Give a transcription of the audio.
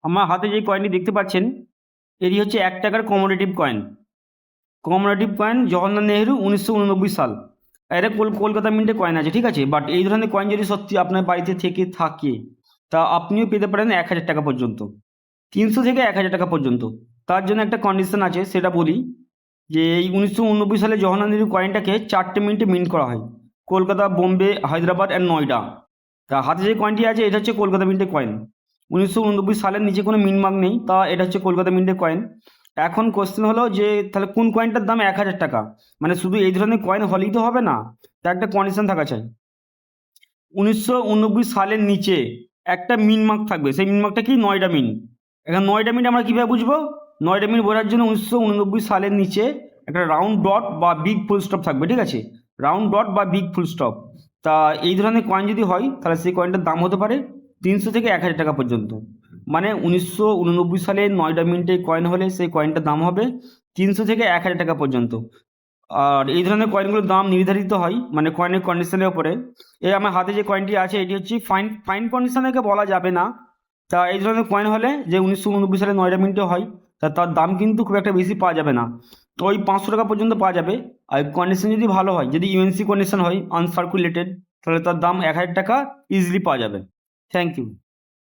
আমার হাতে যে কয়েনটি দেখতে পাচ্ছেন এটি হচ্ছে 1 টাকার কমোডেটিভ কয়েন। কমোডেটিভ কয়েন জওহরলাল নেহেরু 1989 সাল। এটা কলকাতা মিন্টে কয়েন আছে, ঠিক আছে। বাট এই ধরনের কয়েন যদি সত্যি আপনার বাড়িতে থেকে থাকে তা আপনিও পেতে পারেন 1000 টাকা পর্যন্ত, 300 থেকে 1000 টাকা পর্যন্ত। তার জন্য একটা কন্ডিশন আছে, সেটা বলি যে এই 1989 সালে জওহরলাল নেহেরু কয়েনটাকে 4টে মিন্টে মিন্ট করা হয়, কলকাতা, বোম্বে, হায়দ্রাবাদ অ্যান্ড নয়ডা। তা হাতে যে কয়েনটি আছে এটা হচ্ছে কলকাতা মিন্টের কয়েন। 1989 সালের নিচে কোনো মিন্ট মার্ক নেই, তা এটা হচ্ছে কলকাতা মিন্টের কয়েন। এখন কোশ্চেন হলো যে তাহলে কোন কয়েনটার দাম 1000 টাকা? মানে শুধু এই ধরনের কয়েন হলেই তো হবে না, তার একটা কন্ডিশন থাকা চাই। 1989 সালের নিচে একটা মিন্ট মার্ক থাকবে, সেই মিন্ট মার্কটা কি? নয়ডা মিন্ট। এখন নয়ডা মিন্ট আমরা কীভাবে বুঝবো? নয়ডা মিন্ট বোঝার জন্য 1989 সালের নিচে একটা রাউন্ড ডট বা বিগ ফুল স্টপ থাকবে, ঠিক আছে, রাউন্ড ডট বা বিগ ফুল স্টপ। তা এই ধরনের কয়েন যদি হয় তাহলে সেই কয়েনটার দাম হতে পারে 300 থেকে 1000 টাকা পর্যন্ত। মানে 1989 সালে নয়ডা মিন্টে কয়েন হলে সেই কয়েনটার দাম হবে 300 থেকে 1000 টাকা পর্যন্ত। আর এই ধরনের কয়েনগুলোর দাম নির্ধারিত হয় মানে কয়েনের কন্ডিশনের উপরে। এই আমার হাতে যে কয়েনটি আছে এটি হচ্ছে ফাইন কন্ডিশনকে বলা যাবে না। তা এই ধরনের কয়েন হলে যে 1989 সালে নয়ডা মিন্টে হয় তা তার দাম কিন্তু খুব একটা বেশি পাওয়া যাবে না, ওই 500 টাকা পর্যন্ত পাওয়া যাবে। আর কন্ডিশন যদি ভালো হয়, যদি ইউএনসি কন্ডিশন হয় আনসার্কুলেটেড, তাহলে তার দাম 1000 টাকা ইজিলি পাওয়া যাবে। Thank you.